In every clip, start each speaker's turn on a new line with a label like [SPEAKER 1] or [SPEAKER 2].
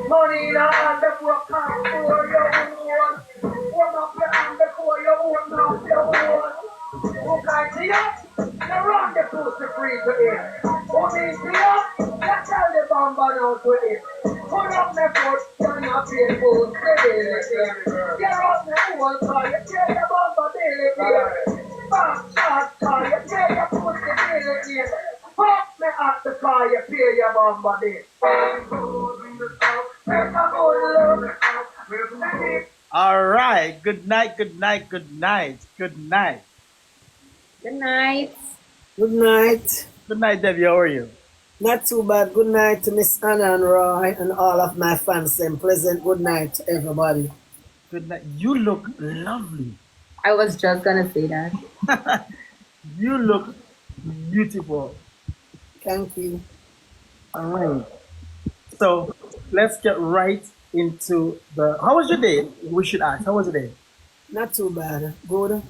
[SPEAKER 1] Money in the hand, the broke come for your own. One up your hand before you open up your own. Who can see us? You run the pussy free to him. Who needs see us? You tell the bomber now to him. Put up my foot, turn your people, get up my whole car, you tell the bomber daily. Back shot car, you tell your pussy daily. Fuck me at the car, you pay your bomber day.
[SPEAKER 2] All right. Good night, good night, good night, good night.
[SPEAKER 3] Good night.
[SPEAKER 4] Good night.
[SPEAKER 2] Good night, Debbie. How are you?
[SPEAKER 4] Not too bad. Good night to Miss Anna and Roy and all of my fans. And pleasant good night to everybody.
[SPEAKER 2] Good night. You look lovely.
[SPEAKER 3] I was just gonna say that.
[SPEAKER 2] You look beautiful.
[SPEAKER 4] Thank you.
[SPEAKER 2] All right. So let's get right into the. How was your day? We should ask. How was your day?
[SPEAKER 4] Not too bad. Good.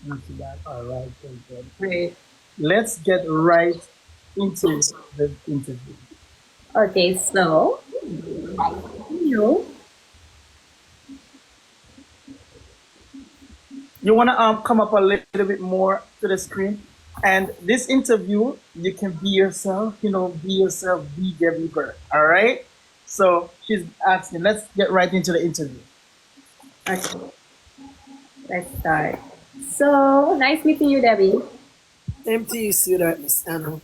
[SPEAKER 2] Not too bad. All right. Very good.
[SPEAKER 3] Great.
[SPEAKER 2] Let's get right into the interview.
[SPEAKER 3] Okay, so you
[SPEAKER 2] You wanna come up a little bit more to the screen, and this interview you can be yourself. Be yourself. Be Debbie Burp. All right. So she's asking. Let's get right into the interview.
[SPEAKER 3] okay, let's start. So nice meeting you, Debbie.
[SPEAKER 4] Same to you, sweetheart, Miss Anna.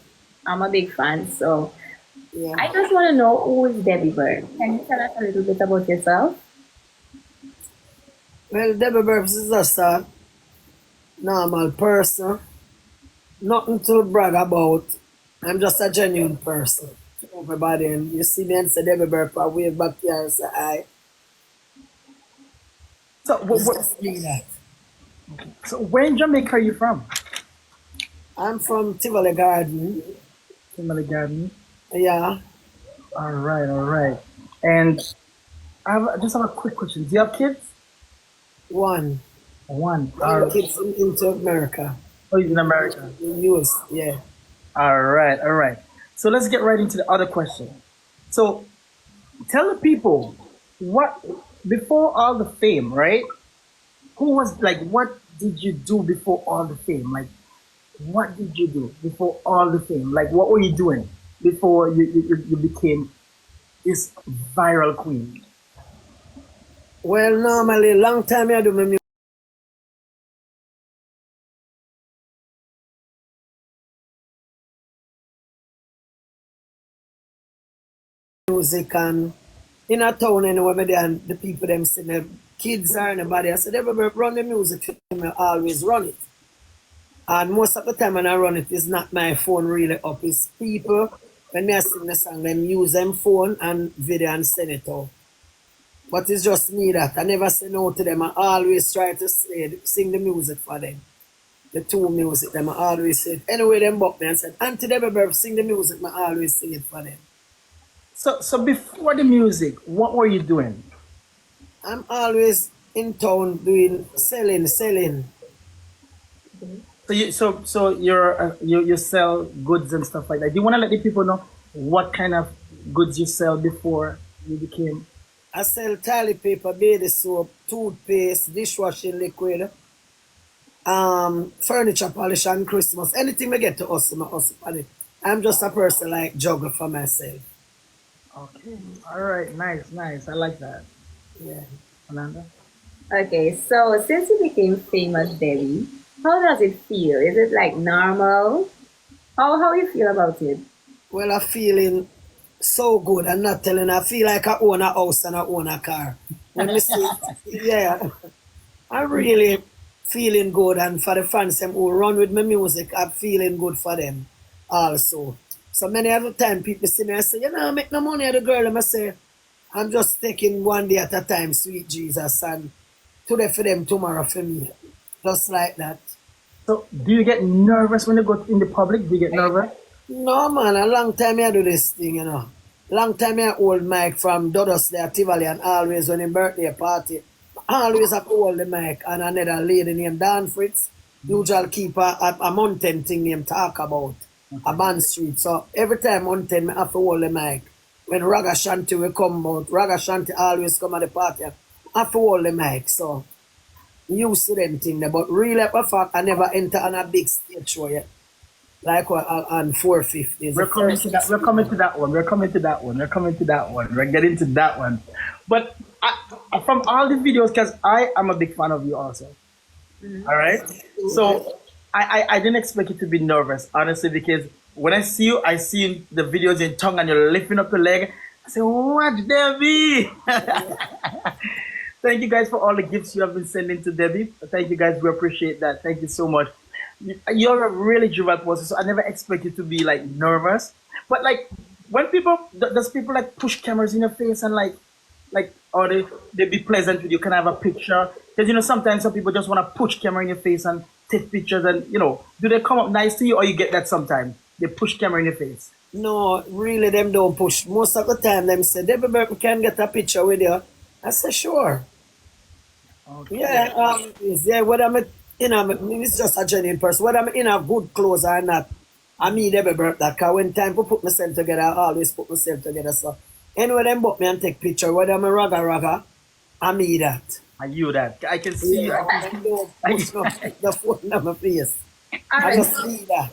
[SPEAKER 3] I'm a big fan, so
[SPEAKER 4] Yeah.
[SPEAKER 3] I just want to know who is Debbie Bird. Can you tell us a little bit about yourself?
[SPEAKER 4] Well, Debbie Burps is just a normal person. Nothing to brag about. I'm just a genuine person to everybody. And you see me and say Debbie Burp, I wave back here and say hi.
[SPEAKER 2] So,
[SPEAKER 4] It's just me that.
[SPEAKER 2] so where in Jamaica are you from?
[SPEAKER 4] I'm from Tivoli Garden.
[SPEAKER 2] Family Garden.
[SPEAKER 4] Yeah.
[SPEAKER 2] All right, all right. And I just have a quick question. Do you have kids?
[SPEAKER 4] One.
[SPEAKER 2] One.
[SPEAKER 4] All kids into America.
[SPEAKER 2] Oh, he's in America.
[SPEAKER 4] In US, yeah.
[SPEAKER 2] All right, all right. So let's get right into the other question. So tell the people what before all the fame, right? Who was like? What did you do before all the fame? Like, what did you do before all the fame? Like, what were you doing before you became this viral queen?
[SPEAKER 4] Well, normally, long time I do my music and in a town anyway, me there and the people them say the kids are anybody. I said, everybody run the music for me, I always run it. And most of the time when I run it, it's not my phone really up. It's people, when they sing the song, them use them phone and video and send it out. But it's just me that. I never say no to them. I always try to sing the music for them. The two music, them I always say it. Anyway, them book me and said, Auntie Debbie, sing the music, I always sing it for them.
[SPEAKER 2] So before the music, what were you doing?
[SPEAKER 4] I'm always in town doing selling.
[SPEAKER 2] So you sell goods and stuff like that. Do you want to let the people know what kind of goods you sell before you became?
[SPEAKER 4] I sell toilet paper, baby soap, toothpaste, dishwashing liquid, furniture polish and Christmas. Anything I get to us, I hustle on it. I'm just a person like juggle for myself.
[SPEAKER 2] Okay. All right. Nice. I like that.
[SPEAKER 4] Yeah.
[SPEAKER 2] Amanda?
[SPEAKER 3] Okay, so since you became famous, Debbie, how does it feel? Is it like normal? How you feel about it?
[SPEAKER 4] Well, I'm feeling so good. I'm not telling you, I feel like I own a house and I own a car. When me see, yeah, I'm really feeling good. And for the fans them who run with my music, I'm feeling good for them also. So many other time people see me and say, I make no money at the girl. And I say, I'm just taking one day at a time, sweet Jesus. And today for them, tomorrow for me. Just like that.
[SPEAKER 2] So do you get nervous when you go in the public? Do you get nervous?
[SPEAKER 4] No, man, a long time I do this thing, Long time I hold mic from Dodos there, Tivoli, and always when in birthday party, I always have to hold the mic. And another lady named Dan Fritz, usually keep a mountain thing name talk about, a band street. So every time mountain, I have to hold the mic. When Raga Shanti will come out, Raga Shanti always come at the party, I have to hold the mic. So used to them thing there. But really, for fact, I never enter on a big stage show yet. Like on 450.
[SPEAKER 2] We're coming to that. We're coming to that one. We're coming to that one. We're coming to that one. We're getting to that one. But from all the videos, because I am a big fan of you also. All right. So I didn't expect you to be nervous, honestly, because when I see you, I see the videos in tongue and you're lifting up your leg. I say, what, Debbie? Thank you guys for all the gifts you have been sending to Debbie. Thank you guys. We appreciate that. Thank you so much. You're a really driven person, so I never expect you to be like nervous. But like when people, does people like push cameras in your face and like, or they be pleasant with you? Can I have a picture? Because you know sometimes some people just want to push camera in your face and take pictures, and you know, do they come up nice to you, or you get that sometimes they push camera in your face?
[SPEAKER 4] No, really, them don't push. Most of the time, them say, Debbie Burp, we can get a picture with you. I say, sure.
[SPEAKER 2] Okay.
[SPEAKER 4] Yeah, whether I'm, it's just a genuine person. Whether I'm in a good clothes or not, I mean, Debbie Burp that. Because when time to put myself together, I always put myself together. So, anyway, them book me and take picture. Whether I'm a raga, I mean that.
[SPEAKER 2] Are you that? I can see you.
[SPEAKER 4] I don't push the phone on my face. I just see that.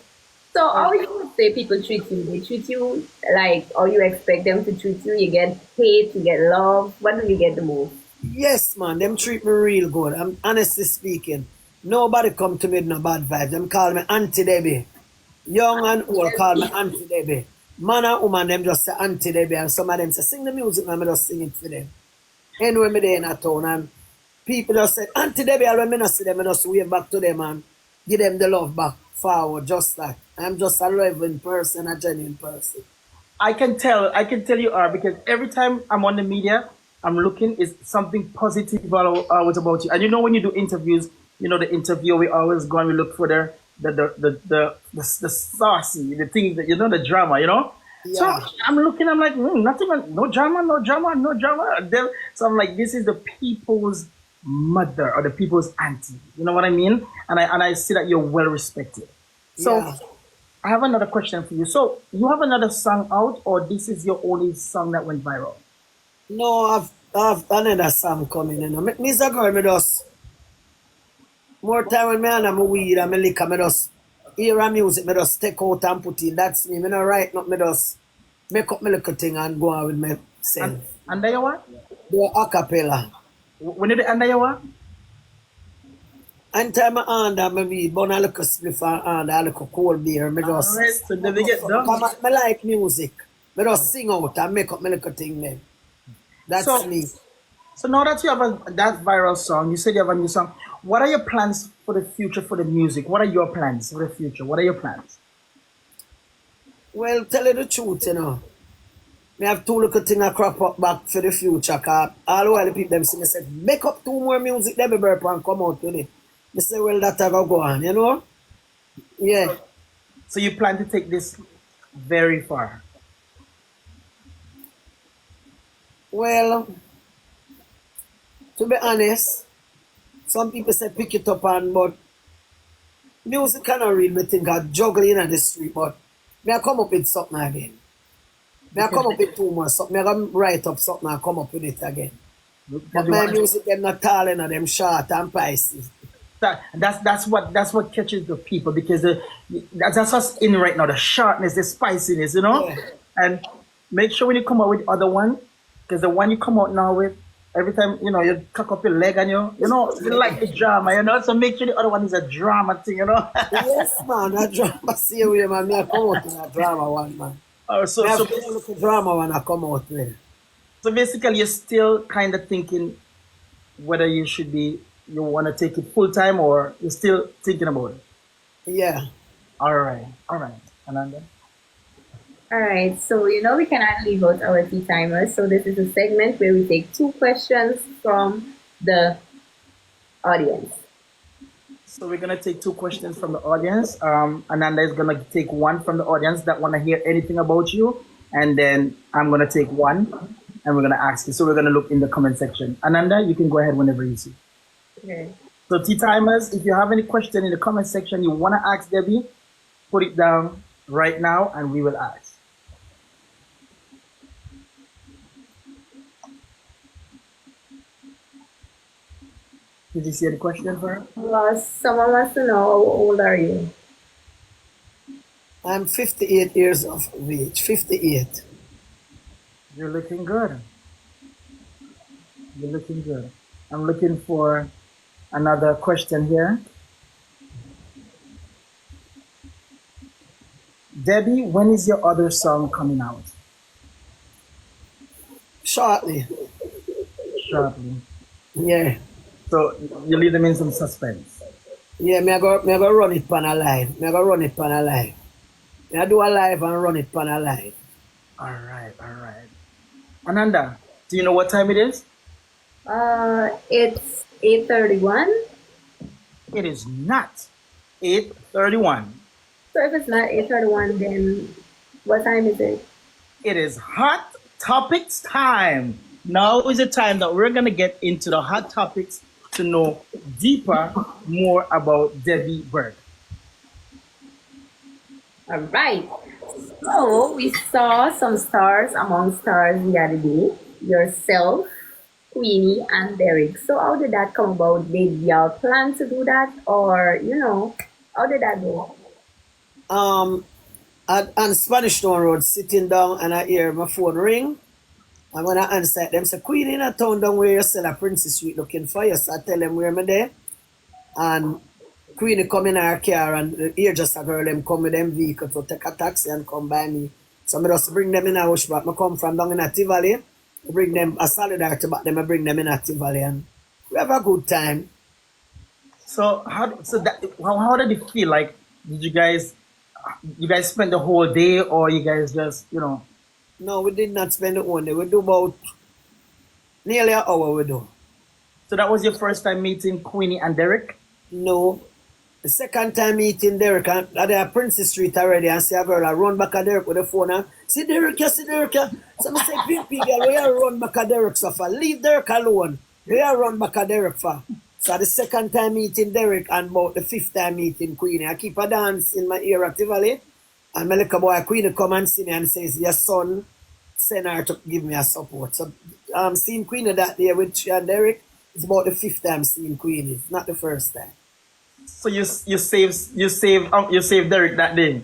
[SPEAKER 3] So how you would say people treat you? They treat you like, or you expect them to treat you? You get hate, you get love. What do you get the most?
[SPEAKER 4] Yes, man, them treat me real good. I'm honestly speaking. Nobody come to me with no bad vibes. Them call me Auntie Debbie. Young and old call me Auntie Debbie. Man and woman, them just say Auntie Debbie. And some of them say, sing the music, man, I just sing it for them. Anyway, me there in a town, and people just say, Auntie Debbie, and when I not see them, I just wave back to them and give them the love back forward, just like. I'm just a loving person, a genuine person.
[SPEAKER 2] I can tell you are, because every time I'm on the media, I'm looking, is something positive always about you. And you know when you do interviews, you know the interviewer, we always go and we look for the saucy, the things that, you know, the drama, you know?
[SPEAKER 4] Yeah.
[SPEAKER 2] So I'm looking, I'm like, not even, no drama. So I'm like, this is the people's mother or the people's auntie. You know what I mean? And I see that you're well respected. So
[SPEAKER 4] Yeah.
[SPEAKER 2] I have another question for you. So you have another song out, or this is your only song that went viral?
[SPEAKER 4] No, I've another song coming, you know. Me's a girl, me just more time when me and I'm weed and me liquor, me just hear a music, me just take out and put in. That's me. Me not write not me just make up my little thing and go on with myself.
[SPEAKER 2] Under your what?
[SPEAKER 4] Do a acapella.
[SPEAKER 2] When did it under your what?
[SPEAKER 4] And time I under me weed, burn a little spliff and a little cold beer. Me just
[SPEAKER 2] Alright, so then we get done.
[SPEAKER 4] me like music. Me just sing out and make up my little thing then. That's
[SPEAKER 2] So-
[SPEAKER 4] me.
[SPEAKER 2] So now that you have that viral song, you said you have a new song. What are your plans for the future for the music? What are your plans for the future? What are your plans?
[SPEAKER 4] Well, tell you the truth, you know. Me have two little things I crop up back for the future. Cause all while the people them see me say, make up two more music, let me burp and come out with it. Me say, well, that I go on, you know? Yeah.
[SPEAKER 2] So you plan to take this very far?
[SPEAKER 4] Well, to be honest, some people say pick it up and but music cannot read me think of juggling in the street, but me I come up with something again. Me I come up with two more something. Me I gonna write up something and come up with it again. But my music them not tall and them short and pricey.
[SPEAKER 2] That's what catches the people, because that's what's in right now, the sharpness, the spiciness, you know.
[SPEAKER 4] Yeah.
[SPEAKER 2] And make sure when you come out with other one, because the one you come out now with, every time, you know, you cock up your leg and you like the drama, you know. So make sure the other one is a drama thing, you know.
[SPEAKER 4] Yes, man, that drama see way, man. Me I come out in a drama one, man.
[SPEAKER 2] Oh,
[SPEAKER 4] Me have to look at drama one I come out with.
[SPEAKER 2] So basically, you're still kind of thinking whether you want to take it full time, or you're still thinking about it.
[SPEAKER 4] Yeah.
[SPEAKER 2] All right, Ananda.
[SPEAKER 3] All right, so we cannot leave out our tea timers. So this is a segment where we take 2 questions from the audience.
[SPEAKER 2] So we're gonna take 2 questions from the audience. Ananda is gonna take 1 from the audience that wanna hear anything about you, and then I'm gonna take 1, and we're gonna ask you. So we're gonna look in the comment section. Ananda, you can go ahead whenever you see.
[SPEAKER 3] Okay.
[SPEAKER 2] So tea timers, if you have any question in the comment section you want to ask Debbie, put it down right now and we will ask. Did you see any question for her?
[SPEAKER 3] Someone wants to know how old are you?
[SPEAKER 4] I'm 58 years of age. 58.
[SPEAKER 2] You're looking good. You're looking good. I'm looking for another question here. Debbie, when is your other song coming out?
[SPEAKER 4] Shortly.
[SPEAKER 2] Shortly.
[SPEAKER 4] Yeah.
[SPEAKER 2] So you leave them in some suspense.
[SPEAKER 4] Yeah, me I go run it pan a live. Me I go run it pan a live. Me I do a live and run it pan a live.
[SPEAKER 2] All right, all right. Ananda, do you know what time it is?
[SPEAKER 3] It's 8:31.
[SPEAKER 2] It is not 8:31.
[SPEAKER 3] So if it's not 8:31, then what time is it?
[SPEAKER 2] It is hot topics time. Now is the time that we're gonna get into the hot topics to know deeper more about Debbie Burke.
[SPEAKER 3] All right. So we saw some stars among stars the other day. Yourself, Queenie, and Derek. So how did that come about? Did y'all plan to do that, or how did that go?
[SPEAKER 4] On Spanish Town Road, sitting down and I hear my phone ring. And when I answer it, them say, Queen in a town down where you sell a Princess Street looking for you. So I tell them where I'm there. And Queenie come in her car and here just a girl them come with them vehicle to take a taxi and come by me. So I just bring them in a house back. I come from down in a Tivoli. I bring them a solidarity back them, I bring them in a Tivoli and we have a good time.
[SPEAKER 2] So how did it feel? Like, did you guys spend the whole day, or you guys just
[SPEAKER 4] No, we did not spend the whole day. We do about nearly an hour we do.
[SPEAKER 2] So that was your first time meeting Queenie and Derek?
[SPEAKER 4] No. The second time meeting Derek at the Princess Street already and see a girl I run back at Derek with the phone and see Derek. So I say, Pimpy girl, where you run back at Derek so far? Leave Derek alone. Where you run back at Derek for? So the second time meeting Derek and about the fifth time meeting Queenie, I keep a dance in my ear at Tivoli. And my little boy Queenie come and see me and says, your son send her to give me a support. So seeing Queenie that day with she and Derek, it's about the fifth time seeing Queenie. It's not the first time.
[SPEAKER 2] So you saved Derek that day.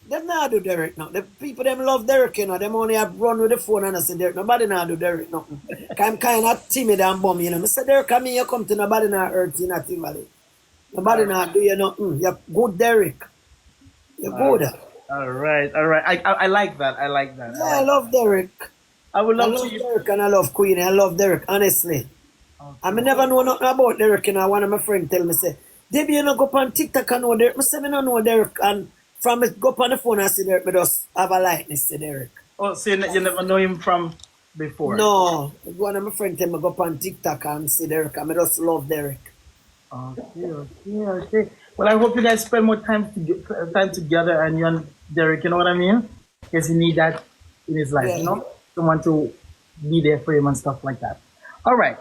[SPEAKER 4] Them not do Derek now. The people them love Derek, Them only have run with the phone and I say Derek. Nobody not do Derek nothing. I'm kind of timid and bum, I say Derek, come here, you come to nobody not hurt you not Tivoli. Nobody not do you nothing. You're good, Derek. You're good.
[SPEAKER 2] All right. I like that.
[SPEAKER 4] Yeah, I love Derek.
[SPEAKER 2] I would
[SPEAKER 4] I
[SPEAKER 2] love
[SPEAKER 4] love
[SPEAKER 2] to.
[SPEAKER 4] Derek and I love Queenie. I love Derek, honestly.
[SPEAKER 2] Okay.
[SPEAKER 4] I never know nothing about Derek, One of my friends tell me, say, Debbie, you know, go up on TikTok and know Derek. I say, I don't know Derek. And from it, go up on the phone and see Derek, I just have a likeness to Derek.
[SPEAKER 2] Oh, so you never know him from before?
[SPEAKER 4] No. One of my friends tell me, go up on TikTok and see Derek. I just love Derek.
[SPEAKER 2] Okay. Well, I hope you guys spend more time together and you and Derek, you know what I mean? Because he need that in his life,
[SPEAKER 4] Yeah.
[SPEAKER 2] Someone to be there for him and stuff like that. All right.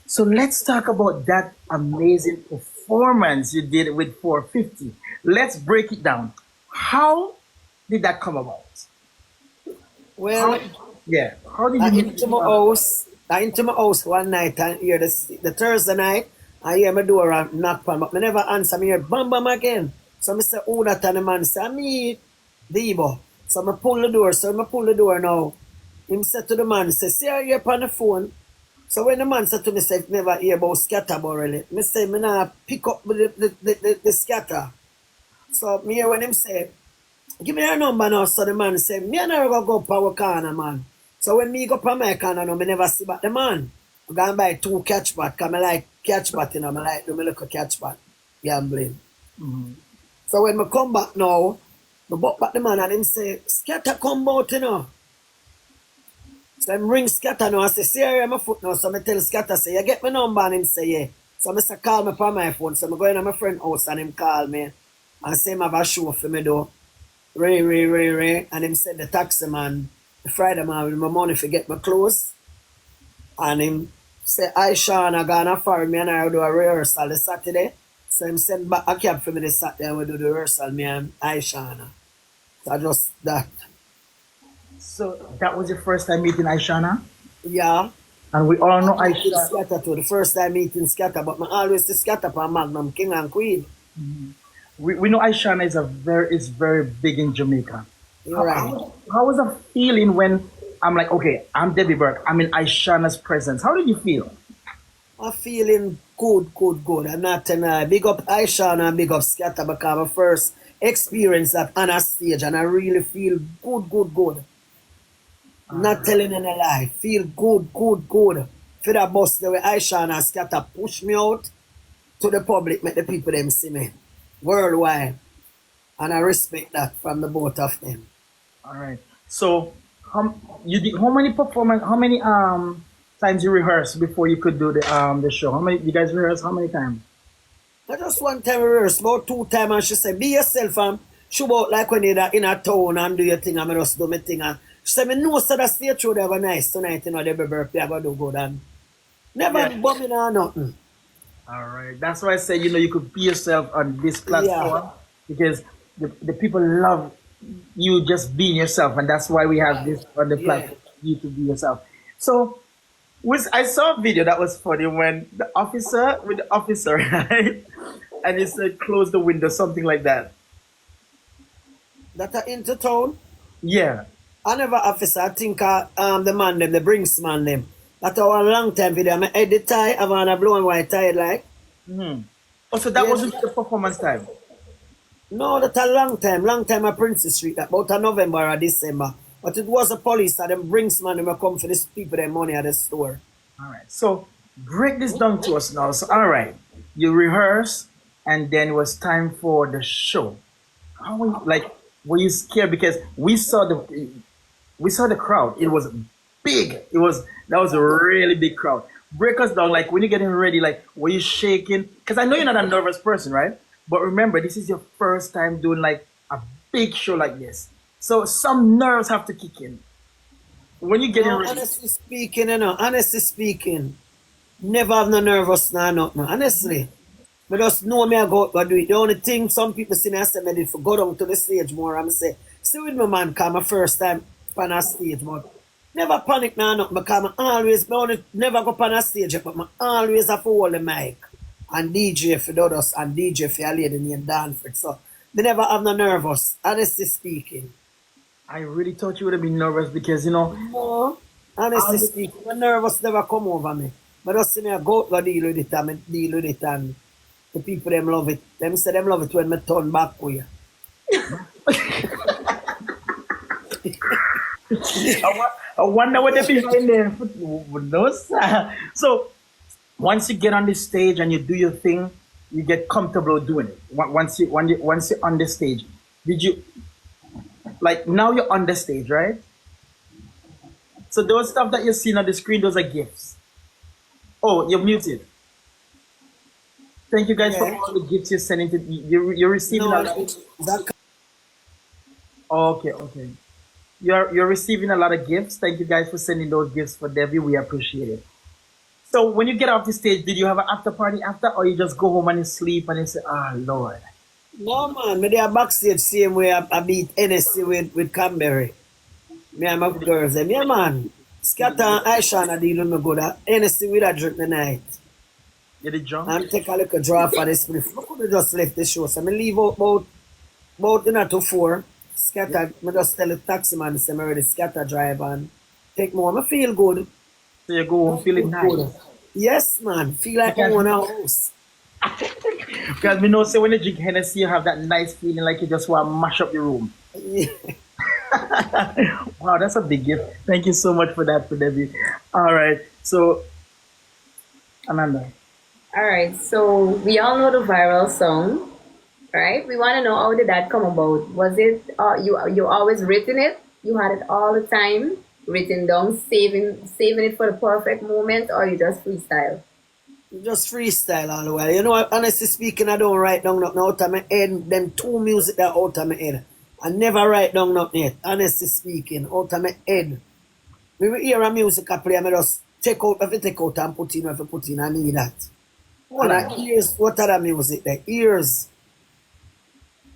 [SPEAKER 2] So let's talk about that amazing performance you did with 450. Let's break it down. How did that come about?
[SPEAKER 4] Well,
[SPEAKER 2] How did
[SPEAKER 4] I
[SPEAKER 2] you
[SPEAKER 4] into my house one night and hear the Thursday night. I hear my door and knock on, but I never answer. Me hear bam bam again. So I say, who that? And the man say, me, Debo. So I pull the door now. Him said to the man, say, see how you up on the phone? So when the man said to me, say, never hear about scatter really. I say, me nah pick up the scatter. So me hear when him say, give me your number now. So the man say, me and her go up our corner, man. So when me go up on my corner now, me never see back the man. I go and buy 2 catch bat, because I like catch bat, I like do me look a catch bat gambling.
[SPEAKER 2] Mm-hmm.
[SPEAKER 4] So when I come back now, I buck back the man and him say, scatter come out, So I ring Scatter now. I say, see here my foot now. So I tell Scatter, say, you get my number? And him say, yeah. So I say, call me on my phone. So I go in to my friend's house and him call me. And say, I have a show for me though. Ray. And him said the taxi man, the Friday man with my money to get my clothes. And him say I Shana gonna for me and I do a rehearsal this Saturday. So him send back a cab for me this Saturday and we do the rehearsal, me and I Shana. So I just that.
[SPEAKER 2] So that was your first time meeting Aishana?
[SPEAKER 4] Yeah.
[SPEAKER 2] And we all know
[SPEAKER 4] And meeting
[SPEAKER 2] Aisha.
[SPEAKER 4] Scatter too. The first time meeting Scatter, but I always the Scatter for Magnum King and Queen.
[SPEAKER 2] We know Aishana is very big in Jamaica.
[SPEAKER 4] You're right.
[SPEAKER 2] How was the feeling when I'm like, okay, I'm Debbie Burke, I'm in Aishana's presence. How did you feel?
[SPEAKER 4] I'm feeling good, good, good. I'm not tonight. Big up Aisha and big up Scatter because my first experience that on a stage and I really feel good, good, good. Not telling any lie. Feel good, good, good. For that bus the way Aisha and Scatter push me out to the public, make the people them see me. Worldwide. And I respect that from the both of them.
[SPEAKER 2] All right. So how many performance how many times you rehearse before you could do the show? How many you guys rehearse how many times?
[SPEAKER 4] I just one time rehearse, about 2 times, and she said, be yourself, show out like when you're in a town and do your thing, and I just do my thing. And she said, me know so that stage show they have a nice tonight, you know, they be birthday, I go do good, and never
[SPEAKER 2] Yeah.
[SPEAKER 4] bumming or nothing.
[SPEAKER 2] All right. That's why I said, you could be yourself on this platform because the people love you just being yourself. And that's why we have this on the platform, you to be yourself. So I saw a video that was funny when the officer, right? And he said, close the window, something like that.
[SPEAKER 4] That are into town.
[SPEAKER 2] Yeah.
[SPEAKER 4] I never officer, I think the man them, the Brinks man them. That a long time video. I head the tie, I want a blue and white tie like.
[SPEAKER 2] Oh, so that
[SPEAKER 4] Yes.
[SPEAKER 2] wasn't the performance time.
[SPEAKER 4] No, that a long time at Princess Street, that about a November or December. But it was a police that them Brinks man them come for these people their money at the store.
[SPEAKER 2] All right. So break this down to us now. So all right, you rehearse, and then it was time for the show. How were you scared because we saw the crowd. It was big. That was a really big crowd. Break us down, like when you're getting ready, like were you shaking? Because I know you're not a nervous person, right? But remember, this is your first time doing like a big show like this. So some nerves have to kick in. When you're getting
[SPEAKER 4] No,
[SPEAKER 2] ready.
[SPEAKER 4] honestly speaking, never have no nervous now, nothing. Honestly. But just know me I go do it. The only thing some people see me I say me did for go down to the stage more. I'm say, see with my man, cause my first time on a stage, but never panic now, nothing, because I always, never go on a stage, but I always have to hold the mic and DJ for the others and DJ for a lady named Danford. So, me never have no nervous, honestly speaking.
[SPEAKER 2] I really thought you would have been nervous because
[SPEAKER 4] No, honestly speaking, the nervous never come over me. But just see me I go deal with it and deal with it and the people them love it. Them say them love it when me turn back with you.
[SPEAKER 2] I wonder what they're behind there. No, sir. So once you get on the stage and you do your thing, you get comfortable doing it. Once you're on the stage, did you like now you're on the stage, right? So those stuff that you're seeing on the screen, those are gifts. Oh, you're muted. Thank you guys for
[SPEAKER 4] Yeah.
[SPEAKER 2] all the gifts you're sending to you're receiving
[SPEAKER 4] No,
[SPEAKER 2] a lot.
[SPEAKER 4] that
[SPEAKER 2] Okay. You're receiving a lot of gifts. Thank you guys for sending those gifts for Debbie. We appreciate it. So when you get off the stage, did you have an after party after, or you just go home and you sleep and you say, "Ah, Lord"?
[SPEAKER 4] no man, me there backstage same way I beat NSC with Canberry. Me and my girls them. Yeah man. Scatter and Aisha and I deal with me good at NSC with a drink the night.
[SPEAKER 2] You did drunk?
[SPEAKER 4] And take a little draw for this spliff. I could have just left the show. So I leave out about to 4. Scatter, I just tell the taxi man, say I'm ready scatter drive and take more. I feel good.
[SPEAKER 2] So you go home feeling nice.
[SPEAKER 4] Good. Yes man, feel like I own a house.
[SPEAKER 2] Because we know, say when you drink Hennessy, you have that nice feeling like you just want to mash up your room.
[SPEAKER 4] Yeah.
[SPEAKER 2] Wow, that's a big gift. Thank you so much for that, for Debbie. All right, so Amanda.
[SPEAKER 3] All right, so we all know the viral song, right? We want to know, how did that come about? Was it you always written it? You had it all the time, written down, saving it for the perfect moment, or you just freestyle?
[SPEAKER 4] Just freestyle all the way. You know, honestly speaking, I don't write down nothing out of my head. Them 2 music that out of my head. I never write down nothing yet. Honestly speaking, out of my head. We will hear a music I play, I just take out and put in, if you put in, I need that.
[SPEAKER 2] Hold
[SPEAKER 4] And
[SPEAKER 2] on.
[SPEAKER 4] I ears, what other music there? Ears.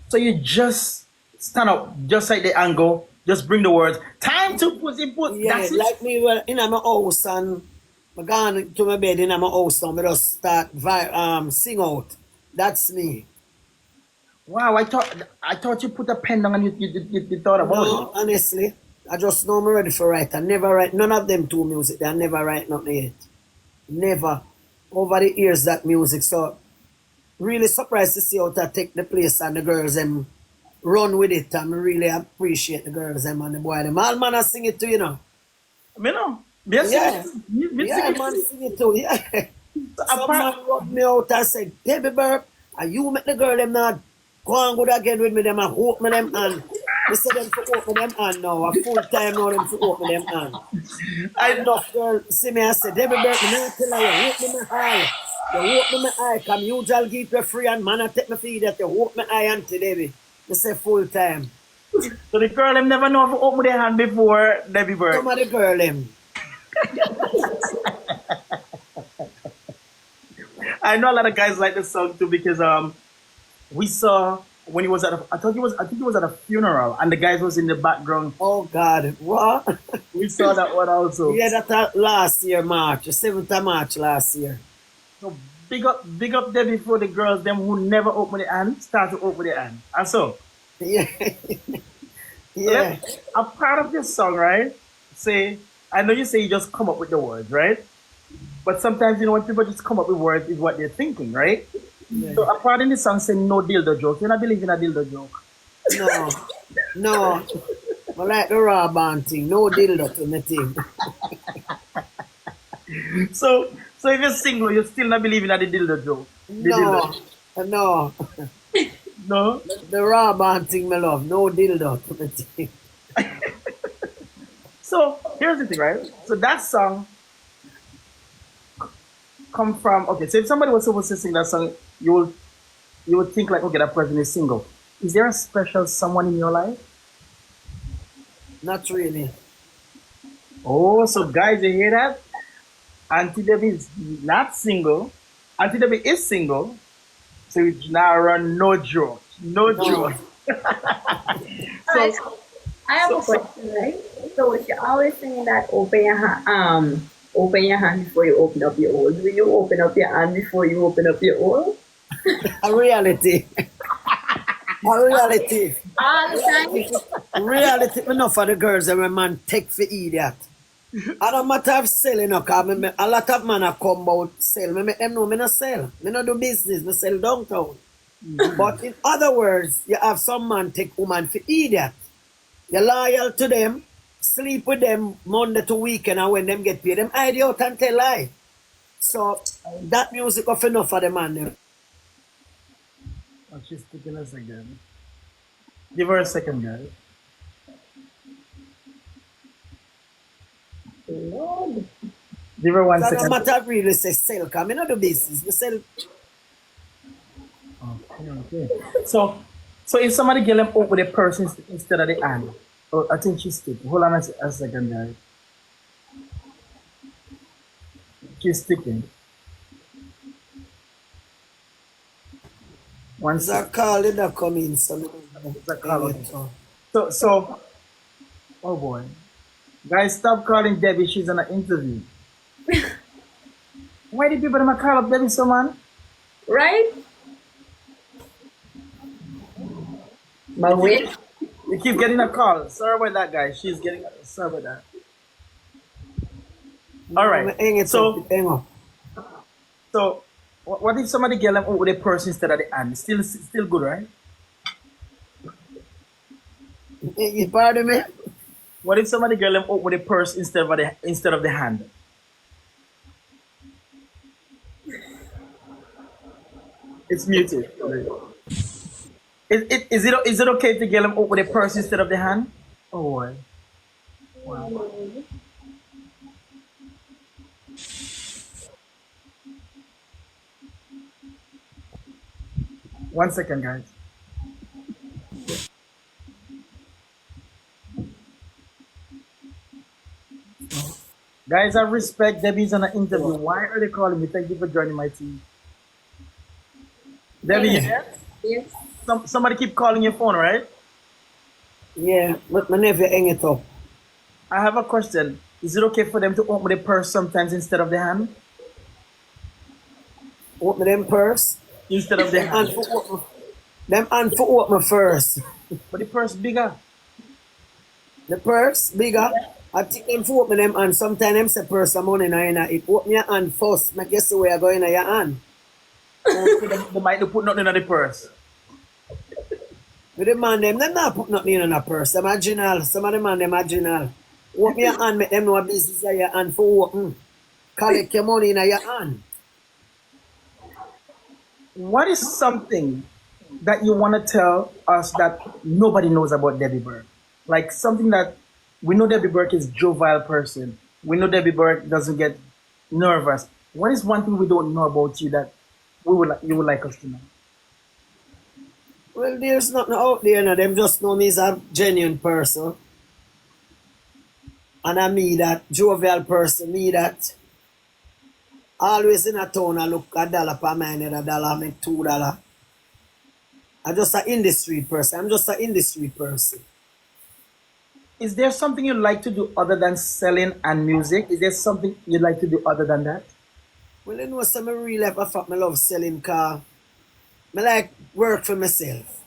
[SPEAKER 2] So you just stand up, just like the angle, just bring the words. Time to put input.
[SPEAKER 4] Yeah,
[SPEAKER 2] That's it.
[SPEAKER 4] like me well in my house and I gone to my bed in my house now, I just start sing out. That's me.
[SPEAKER 2] Wow, I thought you put a pen down and you thought about it.
[SPEAKER 4] No, honestly. I just know I'm ready for write. I never write none of them two music. I never write nothing yet. Never. Over the years that music. So really surprised to see how to take the place and the girls them run with it. I really appreciate the girls them and the boy them. All man I sing it to, you know.
[SPEAKER 2] You know, yes,
[SPEAKER 4] Yeah.
[SPEAKER 2] you
[SPEAKER 4] Yeah,
[SPEAKER 2] sing
[SPEAKER 4] man
[SPEAKER 2] it.
[SPEAKER 4] sing it too. Yeah. Some
[SPEAKER 2] Apart,
[SPEAKER 4] man rub me out and said, Baby Burp, and you make the girl them not go on good again with me, them and open them hand. They say them to open them hand now, a full time now them to open them hand.
[SPEAKER 2] I
[SPEAKER 4] Enough girl see me and say, Baby Burp, me not tell her you open my eye. You open my eye, come you shall give you free and man I take my feed that you open my eye auntie Debbie. They say full time.
[SPEAKER 2] so the girl them never know how to open their hand before Debbie
[SPEAKER 4] Some
[SPEAKER 2] Burke.
[SPEAKER 4] of the girl them.
[SPEAKER 2] I know a lot of guys like the song too because we saw when he was at I think he was at a funeral and the guys was in the background.
[SPEAKER 4] Oh God, what?
[SPEAKER 2] We saw that one also.
[SPEAKER 4] Yeah, that last year March, the 7th of March last year.
[SPEAKER 2] So big up Debbie for the girls them who never open their hand start to open their hand. And so
[SPEAKER 4] Yeah. Yeah.
[SPEAKER 2] a part of this song, right? Say I know you say you just come up with the words, right? But sometimes when people just come up with words is what they're thinking, right?
[SPEAKER 4] Yeah.
[SPEAKER 2] So a part in the song say no dildo joke. You don't believe in a dildo joke.
[SPEAKER 4] No. No. I like the raw band thing. No dildo to me thing.
[SPEAKER 2] So if you're single, you still not believing in the dildo joke. The
[SPEAKER 4] No.
[SPEAKER 2] dildo.
[SPEAKER 4] No.
[SPEAKER 2] No?
[SPEAKER 4] The raw band thing, my love. No dildo to me thing.
[SPEAKER 2] So here's the thing, right? So that song come from okay, so if somebody was supposed to sing that song, you would think like, okay, that person is single. Is there a special someone in your life?
[SPEAKER 4] Not really.
[SPEAKER 2] Oh, so guys, you hear that? Auntie Debbie is not single. Auntie Debbie is single. So it's now run no joke. No
[SPEAKER 4] No.
[SPEAKER 2] joke.
[SPEAKER 3] I,
[SPEAKER 2] So
[SPEAKER 3] I have
[SPEAKER 2] so,
[SPEAKER 3] a
[SPEAKER 2] so
[SPEAKER 3] question, right? So she always saying that open your hand before you open up your hole. Do you open up your hand before you open up your hole?
[SPEAKER 4] A reality. A reality.
[SPEAKER 3] All the time.
[SPEAKER 4] Reality enough for the girls and when man take for idiot. I don't matter if selling no cause a lot of man a come out sell. Me make them know me not sell. Me not do business, me sell downtown. But in other words, you have some man take woman for idiot. You're loyal to them, sleep with them Monday to weekend and when them get paid, them hide you out and tell lie. So that music of enough for the man them.
[SPEAKER 2] oh, she's taking us again. Give her a second, guys.
[SPEAKER 3] Lord.
[SPEAKER 2] Give her one
[SPEAKER 4] So no
[SPEAKER 2] second.
[SPEAKER 4] matter really say sell, cause me not do business. Me sell
[SPEAKER 2] Okay. So if somebody get them up with a person instead of the hand, oh, I think she's sticking. Hold on a second, guys. She's sticking. One
[SPEAKER 4] it's a
[SPEAKER 2] second.
[SPEAKER 4] call in that come in, so
[SPEAKER 2] It's a call, okay. So, oh boy. Guys, stop calling Debbie. She's on an interview. Why did people not call up Debbie so man?
[SPEAKER 3] Right? But wait.
[SPEAKER 2] You keep getting a call. Sorry about that, guys. She's getting. Sorry about that. All right.
[SPEAKER 4] Hang it
[SPEAKER 2] So,
[SPEAKER 4] up, hang up.
[SPEAKER 2] so what if somebody get them up with a purse instead of the hand? Still good, right?
[SPEAKER 4] You pardon me?
[SPEAKER 2] What if somebody get them up with a purse instead of the hand? It's muted. Is it okay to get them up with a purse instead of the hand? Oh boy. Wow. One second, guys. Guys, I respect Debbie's on an interview. Why are they calling me? Thank you for joining my team. Debbie, you
[SPEAKER 3] Yes.
[SPEAKER 2] there?
[SPEAKER 3] Yes.
[SPEAKER 2] Somebody keep calling your phone, right?
[SPEAKER 4] Yeah, but my nephew hang it up.
[SPEAKER 2] I have a question. Is it okay for them to open the purse sometimes instead of the hand?
[SPEAKER 4] Open them purse.
[SPEAKER 2] Instead of the
[SPEAKER 4] Them hand
[SPEAKER 2] hand.
[SPEAKER 4] for open. Them hand for open first.
[SPEAKER 2] But the purse bigger.
[SPEAKER 4] The purse bigger. I think them for open them hand. Sometimes them say purse some money in it. Open your hand first. Make guess where you go in your hand.
[SPEAKER 2] They might not put nothing in the purse.
[SPEAKER 4] With the man them not put nothing in a purse. Them original. Some of the man them original. Open your hand, make them know a business in your hand for open. Collect your money in your hand.
[SPEAKER 2] What is something that you want to tell us that nobody knows about Debbie Burke? Like something that we know Debbie Burke is a jovial person. We know Debbie Burke doesn't get nervous. What is one thing we don't know about you that you would like us to know?
[SPEAKER 4] Well, there's nothing out there, no. Them just know me as a genuine person. And I me that jovial person, me that always in a town I look $1 per mile, $1 make $2. I'm just an industry person. I'm just an industry person.
[SPEAKER 2] Is there something you'd like to do other than selling and music? Is there something you'd like to do other than that?
[SPEAKER 4] Well, you know, some real life, I fuck me love selling car. I like work for myself.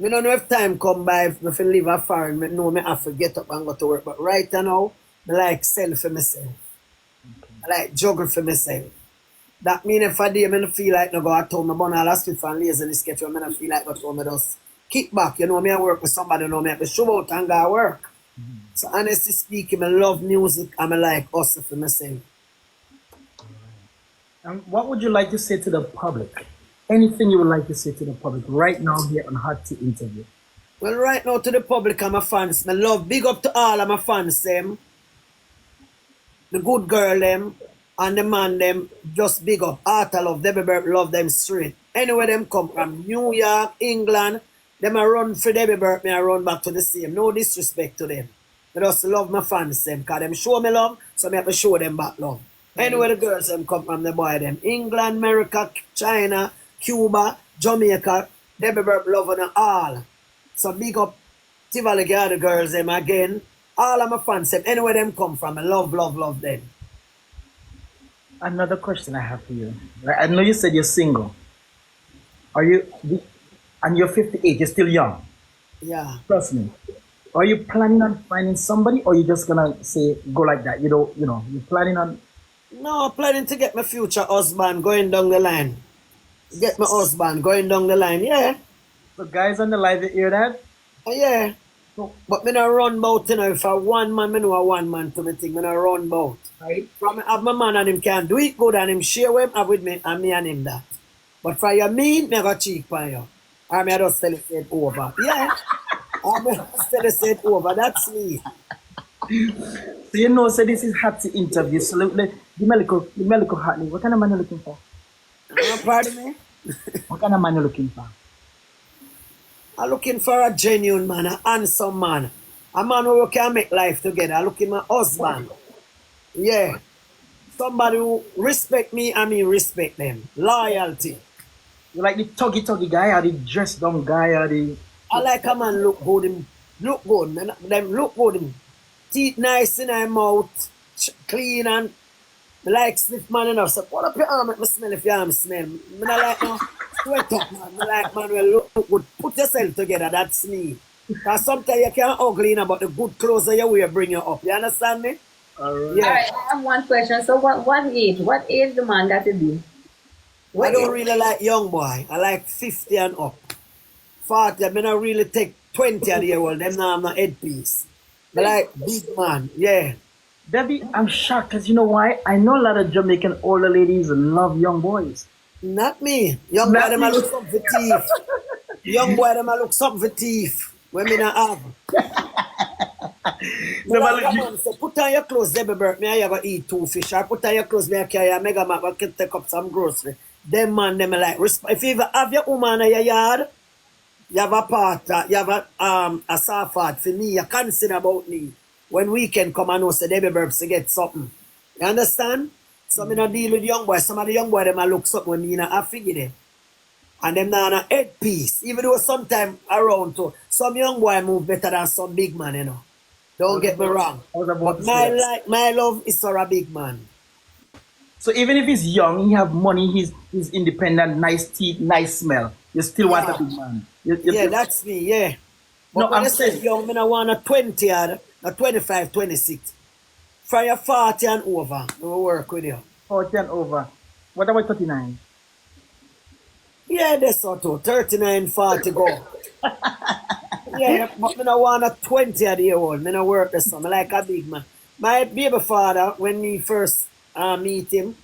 [SPEAKER 4] I don't know if time come by if I live a foreign, I know I have to get up and go to work. But right now, I like sell for myself. I like juggle for myself. That means if I do, I don't feel like no go at home, I burn all that stuff and lazy schedule, I don't feel like go to home, I just kick back. You know, me I work with somebody, you know, me I have to show out and go work. So honestly speaking, I love music and I like hustle for myself.
[SPEAKER 2] And what would you like to say to the public? Anything you would like to say to the public right now here on Hot Tea Interview?
[SPEAKER 4] Well, right now to the public and my fans, I love big up to all of my fans, them. The good girl, them, and the man, them, just big up. Art I love, Debbie Burke love them straight. Anywhere them come from, New York, England, them I run for Debbie Burke, me I run back to the same. No disrespect to them. I just love my fans, them, because them show me love, so I have to show them back love. Anywhere the girls them come from, the boy them. England, America, China, Cuba, Jamaica, Debbie Burke loving them all. So big up Tivoli girl, the girls them again. All of my fans them, anywhere them come from, I love, love, love them.
[SPEAKER 2] Another question I have for you. Like, I know you said you're single. Are you, and you're 58, you're still young.
[SPEAKER 4] Yeah.
[SPEAKER 2] Trust me. Are you planning on finding somebody or you just gonna say, go like that? You don't, you're planning on.
[SPEAKER 4] No, planning to get my future husband going down the line. Get my husband going down the line, yeah.
[SPEAKER 2] So guys on the live, you hear that?
[SPEAKER 4] Yeah.
[SPEAKER 2] So,
[SPEAKER 4] But me not run bout, you know, if I one man, me know a one man to me thing, me not run bout.
[SPEAKER 2] right?
[SPEAKER 4] From me have my man and him can do it good and him share with him, have with me and me and him that. But for you mean, me go cheap for you. Or me I just tell it straight over. Yeah. Or me just tell it straight over. That's me.
[SPEAKER 2] So you know, so this is Hot Tea Interview. So give me a little hotly. What kind of man you looking for?
[SPEAKER 4] Pardon me?
[SPEAKER 2] What kind of man you looking for?
[SPEAKER 4] I'm looking for a genuine man, a handsome man. A man who can make life together. I'm looking for a husband. Yeah. Somebody who respect me and me respect them. Loyalty.
[SPEAKER 2] You like the tuggy guy or the dressed down guy or the.
[SPEAKER 4] I like a man look good. Him look good. Them look good. Him. Teeth nice in their mouth. Clean and I like sniff man enough. So put up your arm, let me smell if your arm smell. I don't like no sweat up, man. I like man will look good. Put yourself together, that's me. Because sometimes you can't ugly enough, but the good clothes that you wear bring you up. You understand me?
[SPEAKER 2] Alright.
[SPEAKER 4] Yeah.
[SPEAKER 3] All right, I have one question. So what age? What age the man got to be?
[SPEAKER 4] I don't really like young boy. I like 50 and up. 40, I mean, I really take 20-year-old. Them now I'm not headpiece. I like big man, yeah.
[SPEAKER 2] Debbie, I'm shocked because you know why? I know a lot of Jamaican older ladies love young boys.
[SPEAKER 4] Not me. Young boy,
[SPEAKER 2] Not
[SPEAKER 4] them a
[SPEAKER 2] you.
[SPEAKER 4] look something for teeth. Young boy, them a look something for teeth. When me not have. Me
[SPEAKER 2] Them a
[SPEAKER 4] like a
[SPEAKER 2] look-
[SPEAKER 4] man say, put on your clothes, Debbie Burke, me I go eat 2 fish. Or put on your clothes, me I carry a mega map, I can take up some grocery. Them man, them a like, if you even have your woman in your yard, you have a part, you have a soft part for me, you concern about me. when weekend come, I know say Debbie Burps to get something. You understand? So me not deal with young boys. Some of the young boys them a look something when me not a figure them. And them not a head piece. Even though sometime around too. Some young boy move better than some big man, you know. Don't get me wrong. But my love is for a big man.
[SPEAKER 2] So even if he's young, he have money, he's independent, nice teeth, nice smell. You still want a big man.
[SPEAKER 4] Yeah, that's me, yeah. But
[SPEAKER 2] No,
[SPEAKER 4] when
[SPEAKER 2] I'm
[SPEAKER 4] I say
[SPEAKER 2] saying,
[SPEAKER 4] young, I want a 20 or a 25, 26. From your 40 and over, we'll work with you.
[SPEAKER 2] 40 and over. What about 39?
[SPEAKER 4] Yeah, that's so too. 39, 40 go. Yeah, but I want a 20-year-old. I don't work the summer like a big man. My baby father, when we first meet him,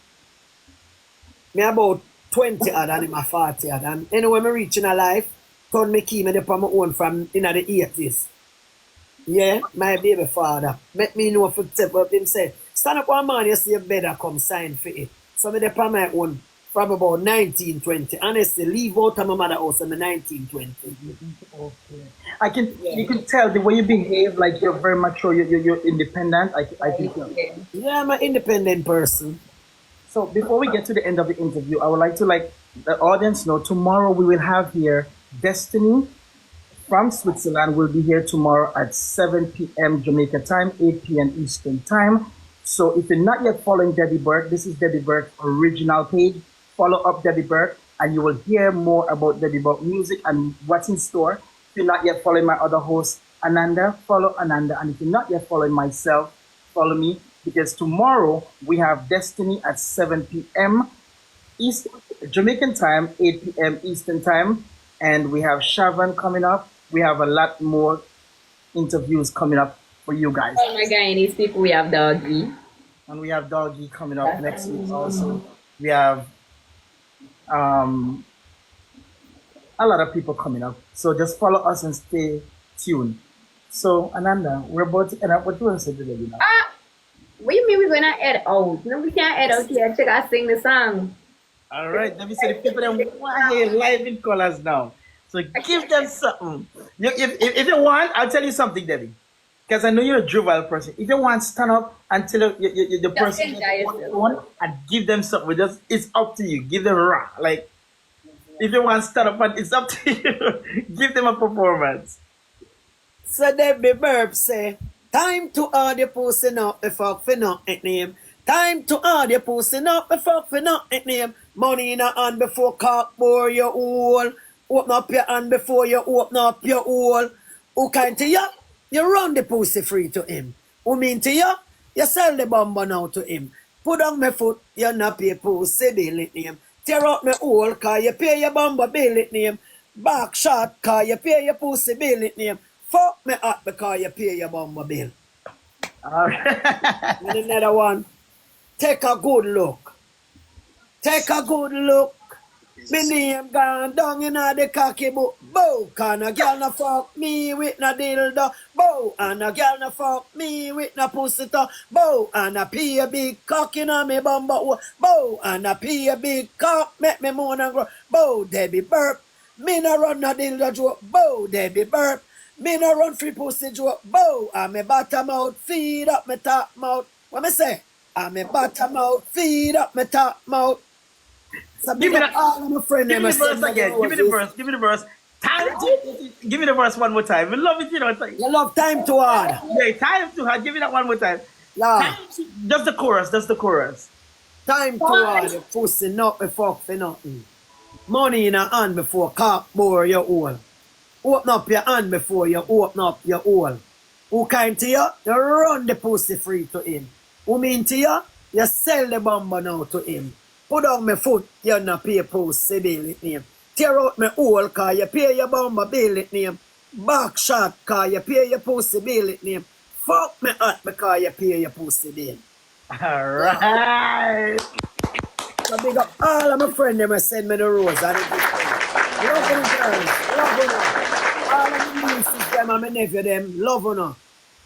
[SPEAKER 4] me about 20 odd and him a 40 odd. And anyway, me reaching a life, turn me key me dey on my own from in the 80s. Yeah, my baby father. Make me know for step up him say, stand up one man, you see you better come sign for it. So me dey on my own from about 1920. Honestly, leave out of my mother house in 1920.
[SPEAKER 2] Okay. You can tell the way you behave, like you're very mature, you're independent. I can tell.
[SPEAKER 4] Yeah, I'm an independent person.
[SPEAKER 2] So before we get to the end of the interview, I would like to let the audience know tomorrow we will have here Destiny from Switzerland. Will be here tomorrow at 7 p.m. Jamaica time, 8 p.m. Eastern time. So if you're not yet following Debbie Burke, this is Debbie Burke's original page. Follow up Debbie Burke and you will hear more about Debbie Burke music and what's in store. If you're not yet following my other host, Ananda, follow Ananda. And if you're not yet following myself, follow me. Because tomorrow we have Destiny at 7 p.m. East Jamaican time, 8 p.m. Eastern time, and we have Shavan coming up. We have a lot more interviews coming up for you guys.
[SPEAKER 3] Oh my Guyanese people, we have Doggy.
[SPEAKER 2] And we have Doggy coming up next week also. We have a lot of people coming up. So just follow us and stay tuned. So Ananda, we're about to end up. What do you want to say to them now?
[SPEAKER 3] What do you mean we're gonna head out? No, we can't head out here. Check us sing the song.
[SPEAKER 2] All right, let me say the people them want here live in colors now. So give them something. If you want, I'll tell you something, Debbie. Because I know you're a juvenile person. If you want, stand up and tell the person and give them something. Just it's up to you. Give them raw. Like if you want, stand up and it's up to you. Give them a performance.
[SPEAKER 4] So Debbie Burp say, time to all the pussy not the fuck for not name. Time to all the pussy not the fuck for not name. Money in a hand before cock bore your hole. Open up your hand before you open up your hole. Who kind to you? You run the pussy free to him. Who mean to you? You sell the bomber now to him. Put on my foot, you not pay pussy bill it name. Tear out my hole, cause you pay your bomber bill it name. Back shot, cause you pay your pussy bill it name. Fuck me up because you pay your bomber bill.
[SPEAKER 2] Alright.
[SPEAKER 4] And another one. Take a good look. Take a good look. Me name gone down in the cocky book. Bow, can a girl na fuck me with na dildo. Bow, and a girl na fuck me with na pussy to. Bow, and a pee a big cock in a me bumbo. Bow, and a pee a big cock make me moan and grow. Bow, Debbie Burp. Me na run na dildo joke. Bow, Debbie Burp. Me no run free pussy joke. Bow, and me bottom out, feed up me top mouth. What me say? And me bottom out, feed up me top mouth. So
[SPEAKER 2] Give me that.
[SPEAKER 4] All my friend
[SPEAKER 2] Give me the verse again. Give me the verse. Give me the verse. Give me the verse one more time. We love it, you know.
[SPEAKER 4] You love time to hard.
[SPEAKER 2] Yeah, time to hard. Give me that one more time.
[SPEAKER 4] Yeah.
[SPEAKER 2] Just the chorus. Just the chorus.
[SPEAKER 4] Time to hard. The pussy not be fuck for nothing. Money in a hand before cock bore your hole. Open up your hand before you open up your hole. Who kind to you? You run the pussy free to him. Who mean to you? You sell the bomber now to him. Put on my foot, you not pay pussy bill it name. Tear out my hole, cause you pay your bomber bill it name. Back shot, cause you pay your pussy bill it name. Fuck me up because you pay your pussy bill.
[SPEAKER 2] Alright.
[SPEAKER 4] So big up all of my friends them send me the rose and it is love them girls, love them. All of my nieces them and my nephew them, love them.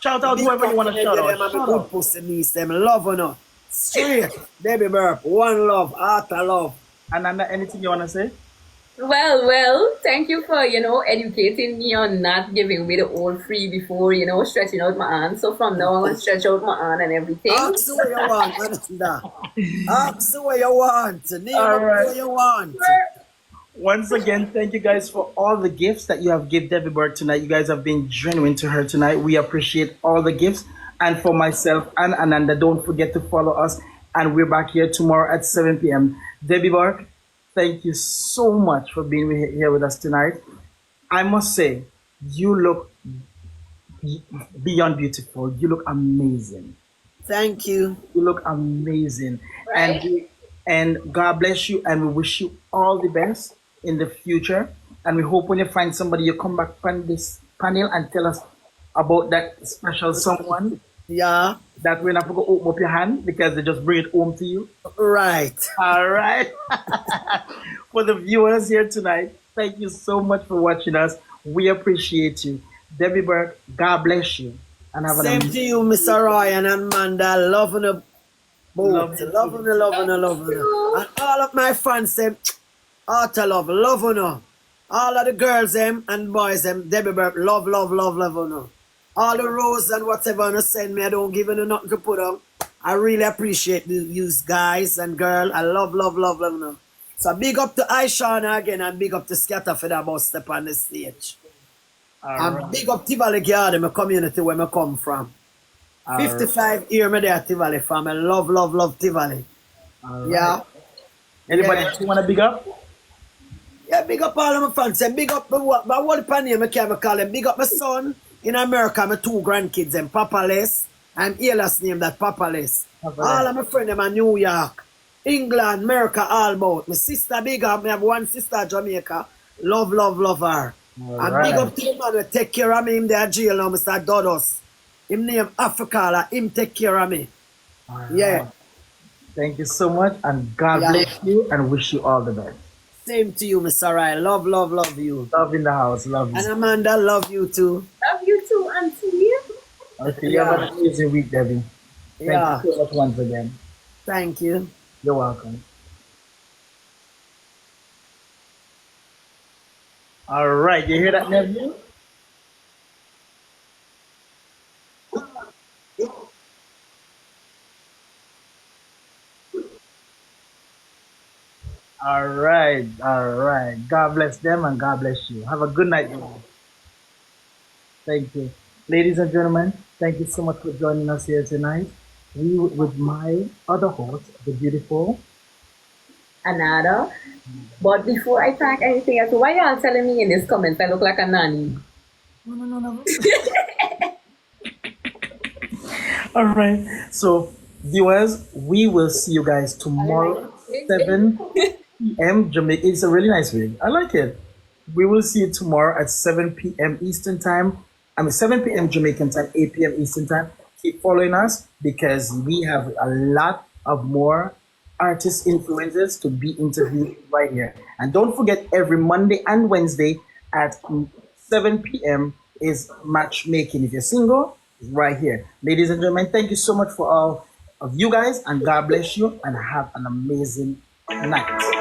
[SPEAKER 2] Shout out whoever you want to shout out.
[SPEAKER 4] Them and my good pussy niece them, love them. Straight, Debbie Burp, one love, heart of love.
[SPEAKER 2] And anything you want to say?
[SPEAKER 3] Well, thank you for, educating me on not giving away the old free before, stretching out my arm. So from now on, I'm gonna stretch out my arm and everything.
[SPEAKER 4] Ask what you want, Ananda. Ask what you want. Name
[SPEAKER 2] All
[SPEAKER 4] up
[SPEAKER 2] right.
[SPEAKER 4] what you want.
[SPEAKER 2] Once again, thank you guys for all the gifts that you have given Debbie Burke tonight. You guys have been genuine to her tonight. We appreciate all the gifts. And for myself and Ananda, don't forget to follow us. And we're back here tomorrow at 7 p.m. Debbie Burke, thank you so much for being here with us tonight. I must say, you look beyond beautiful. You look amazing.
[SPEAKER 4] Thank you.
[SPEAKER 2] You look amazing.
[SPEAKER 3] Right?
[SPEAKER 2] And God bless you, and we wish you all the best in the future. And we hope when you find somebody, you come back on this panel and tell us about that special someone
[SPEAKER 4] Yeah,
[SPEAKER 2] that we're not going to open up your hand because they just bring it home to you.
[SPEAKER 4] right.
[SPEAKER 2] All right. For the viewers here tonight, thank you so much for watching us. We appreciate you. Debbie Burke, God bless you. And have an
[SPEAKER 4] Same to you, Mr. Ryan and Amanda. Loving the both.
[SPEAKER 2] Love you
[SPEAKER 4] Loving
[SPEAKER 2] too.
[SPEAKER 4] the, loving the, loving the. And all of my fans, them, utter love. Loving her. All of the girls, them, and boys, them, Debbie Burke, love, love, love, loving her. All the rose and whatever you send me, I don't give you nothing to put on. I really appreciate you guys and girl. I love, love, love, love her. So big up to Aishana again and big up to Scatter for that about step on the stage.
[SPEAKER 2] All
[SPEAKER 4] And
[SPEAKER 2] right.
[SPEAKER 4] big up Tivoli Garden, my community where I come from.
[SPEAKER 2] All right.
[SPEAKER 4] 55 year me there Tivoli from. I love, love, love Tivoli.
[SPEAKER 2] All
[SPEAKER 4] Yeah.
[SPEAKER 2] right. Anybody
[SPEAKER 4] Yeah.
[SPEAKER 2] else you want to big up?
[SPEAKER 4] Yeah, big up all of my fans. And big up my whole panel, I can't call them. Big up my son in America, my two grandkids, and Papa Les. I'm alias name that Papa Les.
[SPEAKER 2] Papa
[SPEAKER 4] All
[SPEAKER 2] Les.
[SPEAKER 4] of my friends them in New York, England, America, all about. My sister big up. I have one sister Jamaica. Love, love, love her.
[SPEAKER 2] All
[SPEAKER 4] And big
[SPEAKER 2] right.
[SPEAKER 4] up to the man who take care of me in their jail now, Mr. Dodos. Him name Africa, like, him take care of me.
[SPEAKER 2] All
[SPEAKER 4] Yeah.
[SPEAKER 2] right. Thank you so much, and God
[SPEAKER 4] Yeah.
[SPEAKER 2] bless you, and wish you all the best.
[SPEAKER 4] Same to you, Mr. Ryan. Love, love, love you.
[SPEAKER 2] Love in the house. Love
[SPEAKER 4] And
[SPEAKER 2] you.
[SPEAKER 4] Amanda, love you too.
[SPEAKER 3] Love you too, Auntie.
[SPEAKER 2] Okay, you have
[SPEAKER 4] Yeah.
[SPEAKER 2] an amazing week, Debbie. Thank
[SPEAKER 4] Yeah.
[SPEAKER 2] you so much once again.
[SPEAKER 4] Thank you.
[SPEAKER 2] You're welcome. All right, you hear that, nephew? All right, all right. God bless them and God bless you. Have a good night, everyone. Thank you. Ladies and gentlemen, thank you so much for joining us here tonight. We, with my other host, the beautiful.
[SPEAKER 3] Another. But before I thank anything else, why y'all telling me in this comment I look like a nanny?
[SPEAKER 2] No. All right. So, viewers, we will see you guys tomorrow, 7 p.m. Jamaica. It's a really nice wig. I like it. We will see you tomorrow at 7 p.m. Eastern Time. 7 p.m. Jamaican time, 8 p.m. Eastern Time. Keep following us because we have a lot of more artist influencers to be interviewed right here. And don't forget, every Monday and Wednesday at 7 p.m. is matchmaking. If you're single, it's right here. Ladies and gentlemen, thank you so much for all of you guys, and God bless you, and have an amazing night.